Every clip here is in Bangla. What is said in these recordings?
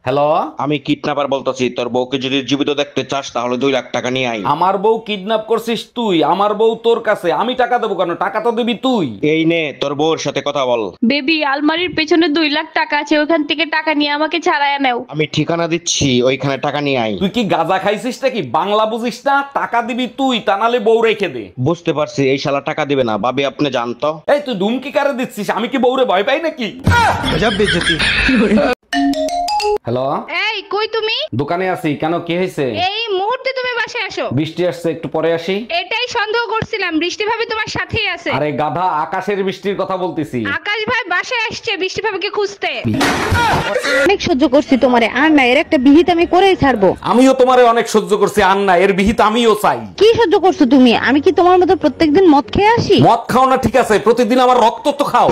হ্যালো, আমি কিডন্যাপার বলতেছি। তোর বউকে যদি জীবিত দেখতে চাস তাহলে 2 লাখ টাকা নিয়ে আই। আমার বউ কিডন্যাপ করছিস তুই? আমার বউ তোর কাছে, আমি টাকা দেবো কেন? টাকা তো দিবি তুই। এই নে তোর বউর সাথে কথা বল। বেবি, আলমারির পেছনে 2 লাখ টাকা আছে, ওখান থেকে টাকা নিয়ে আমাকে ছাড়াইয়া নাও। আমি ঠিকানা দিচ্ছি, ওইখানে টাকা নিয়ে আই। তুই কি গাঁজা খাইছিস নাকি? বাংলা বুঝিস না? টাকা দিবি তুই, তা নাহলে বউ রেখে দে। বুঝতে পারছি, এই শালা টাকা দিবে না। ভাবি আপনি জানতো। এই তুই ধুমকি কারে দিচ্ছিস? আমি কি বউরে ভয় পাই নাকি? হ্যালো, এই কই তুমি? দোকানে আছি। কেন, কি হয়েছে? এই মুহূর্তে তুমি বাসায় আসো। বৃষ্টি আসছে, একটু পরে আসি। এটাই সন্দেহ করছিলাম, বৃষ্টি ভাবি তোমার সাথেই আছে। আরে গাধা, আকাশের বৃষ্টির কথা বলতেছি। আকাশ ভাই বাসায় আসছে বৃষ্টি ভাবিকে খুঁজতে। অনেক সহ্য করছি তোমারে, আর না এর একটা বিহিত আমি করেই ছাড়বো। আমিও তোমারে অনেক সহ্য করছি, আর না এর বিহিত আমিও চাই। কি সহ্য করছো তুমি? আমি কি তোমার মতো প্রত্যেকদিন মদ খেয়ে আসি? মদ খাও না ঠিক আছে, প্রতিদিন আমার রক্ত তো খাও।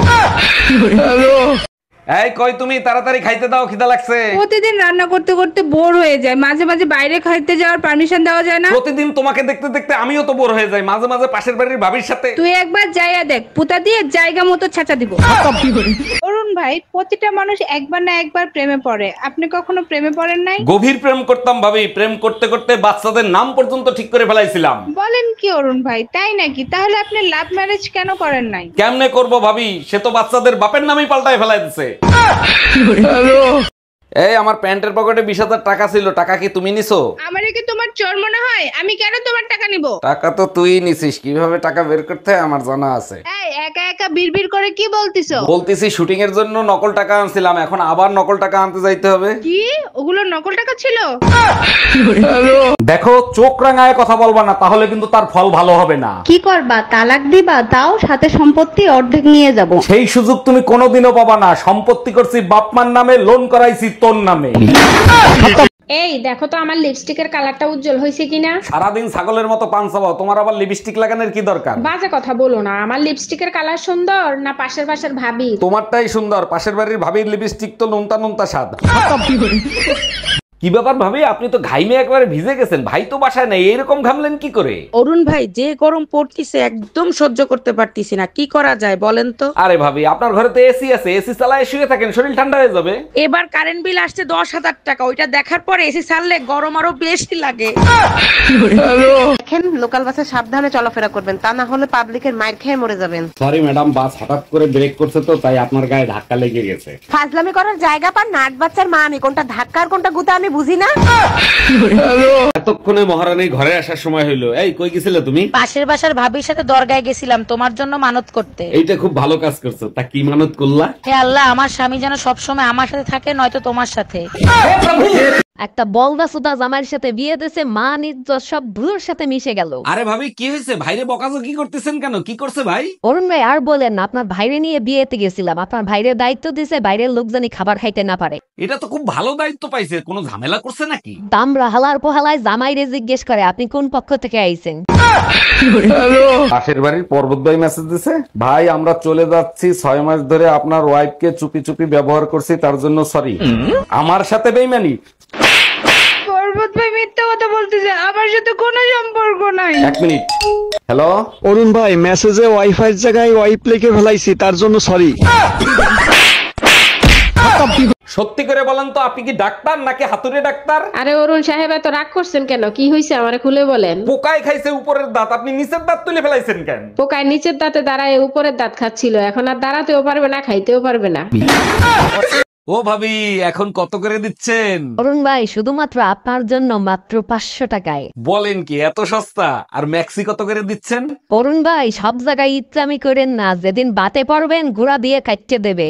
এই কই তুমি, তাড়াতাড়ি খাইতে দাও, খিদা লাগছে। প্রতিদিন রান্না করতে করতে বোর হয়ে যায়, মাঝে মাঝে বাইরে খাইতে যাওয়ার পারমিশন দেওয়া যায় না? প্রতিদিন তোমাকে দেখতে দেখতে আমিও তো বোর হয়ে যাই, মাঝে মাঝে পাশের বাড়ির ভাবির সাথে। তুই একবার যাইয়া দেখ, পুতা দিয়ে জায়গা মতো ছাঁচা দিব। অরুণ ভাই, প্রতিটা মানুষ একবার না একবার প্রেমে পড়ে, আপনি কখনো প্রেমে পড়েন নাই? গভীর প্রেম করতাম ভাবি, প্রেম করতে করতে বাচ্চাদের নাম পর্যন্ত ঠিক করে ফেলাইছিলাম। বলেন কি অরুণ ভাই, তাই নাকি? তাহলে আপনি লাভ ম্যারেজ কেন করেন নাই? কেমনে করব ভাবি, সে তো বাচ্চাদের বাপের নামেই পাল্টায় ফেলাই দিছে। এই আমার প্যান্টের পকেটে 20,000 টাকা ছিল, টাকা কি তুমি নিছো? আমারে কি তোমার চোর মনে হয়? আমি কেন তোমার টাকা নিব? টাকা তো তুই নিছিস, কিভাবে টাকা বের করতে হয় আমার জানা আছে। এই একা একা বিড়বিড় করে কি বলতিছো? বলতেছি শুটিং এর জন্য নকল টাকা আনছিলাম, এখন আবার নকল টাকা আনতে যাইতে হবে। কি ওগুলো নকল টাকা ছিল? দেখো, চোখ রাঙায় কথা বলবা না, তাহলে কিন্তু তার ফল ভালো হবে না। কি করবা, তালাক দিবা? তাও সাথে সম্পত্তি অর্ধেক নিয়ে যাব। সেই সুযোগ তুমি কোনোদিনও পাবা না। সম্পত্তি করছি বাপমার নামে, লোন করাইছি তোর নামে। এই দেখো তো আমার লিপস্টিকের কালারটা উজ্জ্বল হয়েছে কিনা। সারাদিন ছাগলের মতো পান চাবাও, তোমার আবার লিপস্টিক লাগানোর কি দরকার? বাজে কথা বলো না, আমার লিপস্টিকের কালার সুন্দর না পাশের ভাবি? তোমারটাই সুন্দর, পাশের বাড়ির ভাবির লিপস্টিক তো নুনতা নুনতা স্বাদ। কি ব্যাপার ভাবি, আপনি তো ঘাইমে একবারে ভিজে গেছেন, ভাই তো বাসায় নাই, এইরকম ঘামলেন কি করে? অরুণ ভাই, যে গরম পড়তিছে একদম সহ্য করতে পারতিছি না, কি করা যায় বলেন তো? আরে ভাবি, আপনার ঘরে তো এসি আছে, এসি চালায় শুয়ে থাকেন, শরীর ঠান্ডা হয়ে যাবে। এবার কারেন্ট বিল আসছে 10,000 টাকা, ওইটা দেখার পরে এসি ছাড়লে গরম আরো বেশি লাগে। দেখেন, লোকাল বাসে সাবধানে চলাফেরা করবেন, তা না হলে পাবলিকের মাইর খেয়ে মরে যাবেন। সরি ম্যাডাম, বাস হঠাৎ করে ব্রেক করছে তো তাই আপনার গায়ে ধাক্কা লেগে গেছে। ফাজলামি করার জায়গা পান না, আট বাচ্চার মা আমি, কোনটা ধাক্কা আর কোনটা গুতা আমি বুঝি না। এতক্ষণে মহারানী ঘরে আসার সময় হইলো। এই কই গেছিলে তুমি? পাশের বাসার ভাবির সাথে দরগায় গেছিলাম তোমার জন্য মানত করতে। এইটা খুব ভালো কাজ করছো, তা কি মানত করলা? হে আল্লাহ, আমার স্বামী যেন সবসময় আমার সাথে থাকে, নয়তো তোমার সাথে। একটা বলদা সুদা জামাইয়ের সাথে বিয়ে দিয়েছে, মান ইজ্জত সব ভুলোর সাথে মিশে গেল। আরে ভাবি, কি হয়েছে? ভাইরে বকাজকি করতেছেন কেন? কি করছে ভাই? অরুণ ভাই আর বলেন না, আপনার ভাইরে নিয়ে বিয়েতে গেছিলাম, আপনার ভাইরে দায়িত্ব দিয়েছে বাইরের লোক জানি খাবার খাইতে না পারে। এটা তো খুব ভালো দায়িত্ব পাইছে, কোনো ঝামেলা করছে নাকি? দামরা হালার পোহালায় জামাইরে জিজ্ঞেস করে আপনি কোন পক্ষ থেকে আইছেন। পাশের বাড়ির পর্বত ভাই মেসেজ দিছে, ভাই আমরা চলে যাচ্ছি, 6 মাস ধরে আপনার ওয়াইফকে চুপি চুপি ব্যবহার করছি, তার জন্য সরি। আমার সাথে বেইমানি? পর্বত ভাই মিথ্যা কথা বলতেছে, আমার সাথে কোনো সম্পর্ক নাই। 1 মিনিট। হ্যালো অরুণ ভাই, মেসেজে ওয়াইফাই জায়গায় ওয়াইপ লিখে ফেলাইছি, তার জন্য সরি। সত্যি করে বলেন তো, আপনি কি ডাক্তার নাকি হাতুড়ে ডাক্তার? আরে অরুণ সাহেব, এত রাগ করছেন কেন? কি হয়েছে আমারে খুলে বলেন। পোকায় খাইছে উপরের দাঁত, আপনি নিচের দাঁত তুলে ফেলাইছেন কেন? পোকায় নিচের দাঁতে দাঁড়ায় উপরের দাঁত খাচ্ছিল, এখন আর দাঁড়াতেও পারবে না, খাইতেও পারবে না। ও ভাবি, এখন কত করে দিচ্ছেন? অরুণ ভাই, শুধুমাত্র আপনার জন্য মাত্র 500 টাকায়। বলেন কি, এত সস্তা? আর ম্যাক্সি কত করে দিচ্ছেন? অরুণ ভাই, সব জায়গায় ইচ্ছামি করেন না, যেদিন বাতে পড়বেন ঘোড়া দিয়ে কাটতে দেবে।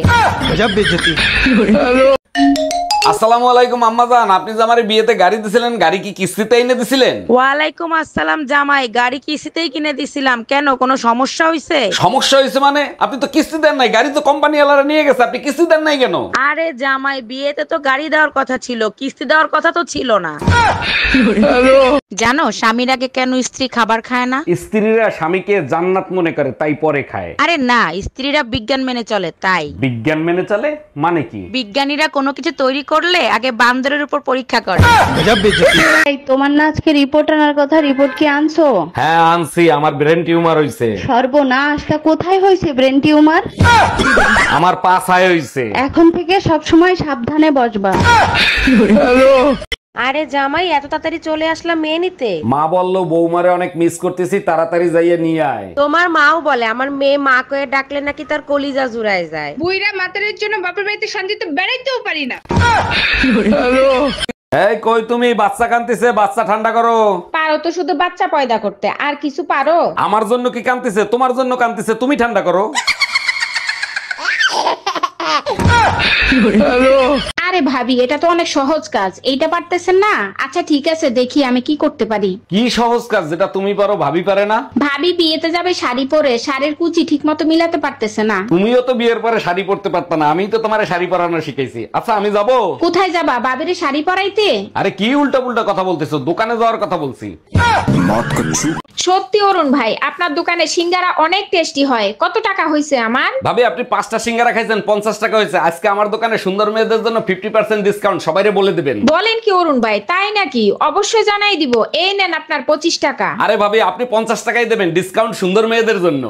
আসসালামু আলাইকুম আম্মাজান, আপনি যে আমার বিয়েতে গাড়ি দিছিলেন, গাড়ি কি কিস্তিতে এনে দিছিলেন? ওয়ালাইকুম আসসালাম জামাই, গাড়ি কিস্তিতেই কিনে দিছিলাম, কেন কোনো সমস্যা হইছে? সমস্যা হয়েছে মানে? আপনি তো কিস্তি দেন নাই, গাড়ি তো কোম্পানি ওয়ালারা নিয়ে গেছে, আপনি কিস্তি দেন নাই কেন? আরে জামাই, বিয়েতে তো গাড়ি দেওয়ার কথা ছিল, কিস্তি দেওয়ার কথা তো ছিল না। জানো স্বামীর আগে কেন স্ত্রী খাবার খায় না? স্ত্রীরা স্বামীকে জান্নাত মনে করে তাই পরে খায়। আরে না, স্ত্রীরা বিজ্ঞান মেনে চলে তাই। বিজ্ঞান মেনে চলে মানে কি? বিজ্ঞানীরা কোনো কিছু তৈরি করলে করলে আগে বান্দরের উপর পরীক্ষা করে। এই তোমার না আজকে রিপোর্ট আনার কথা, রিপোর্ট কি আনছো? হ্যাঁ আনছি, আমার ব্রেন টিউমার হইছে। সর্বনাশ, তা কোথায় হয়েছে ব্রেন টিউমার? আমার পাছায় হইছে। এখন থেকে সব সময় সাবধানে বসবা। আরে জামাই এত তাড়াতাড়ি চলে আসলাম মেয়ে নিতে? মা বললো বৌমারে অনেক মিস করতেছি, তাড়াতাড়ি যাইয়ে নিয়ে আয়। তোমার মাও বলে আমার মেয়ে মা কয়ে ডাকলে নাকি তার কলিজা জুড়ায় যায়। বুইরা মাতারের জন্য বাপের বাড়িতে শান্তিতে বেড়াইতেও পারি না। এই কই তুমি? বাচ্চা কান্দিছে, বাচ্চা ঠান্ডা করো। পারো তো শুধু বাচ্চা পয়দা করতে, আর কিছু পারো? আমার জন্য কি কান্দিছে? তোমার জন্য কান্দিছে, তুমি ঠান্ডা করো। আরে ভাবি, এটা তো অনেক সহজ কাজ, এইটা পারতেছেন না? আচ্ছা ঠিক আছে, দেখি আমি কি করতে পারি। কি সহজ কাজ যেটা তুমি পারো ভাবি পারে না? ভাবি বিয়েতে যাবে শাড়ি পরে, শাড়ির কুচি ঠিক মতো মিলাতে পারতেছে না। তুমিও তো বিয়ের পরে শাড়ি পরতে পারত না, আমি তো তোমারে শাড়ি পরানো শিখাইছি। আচ্ছা আমি যাব। কোথায় যাবা? বাবিরে শাড়ি পরাইতে? আরে কি উল্টা পুল্টা কথা বলতেছো, দোকানে যাওয়ার কথা বলছি। সত্যি অরুণ ভাই, আপনার দোকানে সিঙ্গারা অনেক টেস্টি হয়। কত টাকা হয়েছে আমার? ভাবি আপনি 5টা সিঙ্গারা খাইছেন, 50 টাকা হয়েছে। আজকে আমার দোকানে সুন্দর মেয়েদের জন্য 50% ডিসকাউন্ট, সবাইরে বলে দিবেন। বলেন কি অরুণ ভাই, তাই নাকি? অবশ্যই জানাই দিব। এই নেন আপনার 25 টাকা। আরে ভাবি আপনি 50 টাকাই দেবেন, ডিসকাউন্ট সুন্দর মেয়েদের জন্য।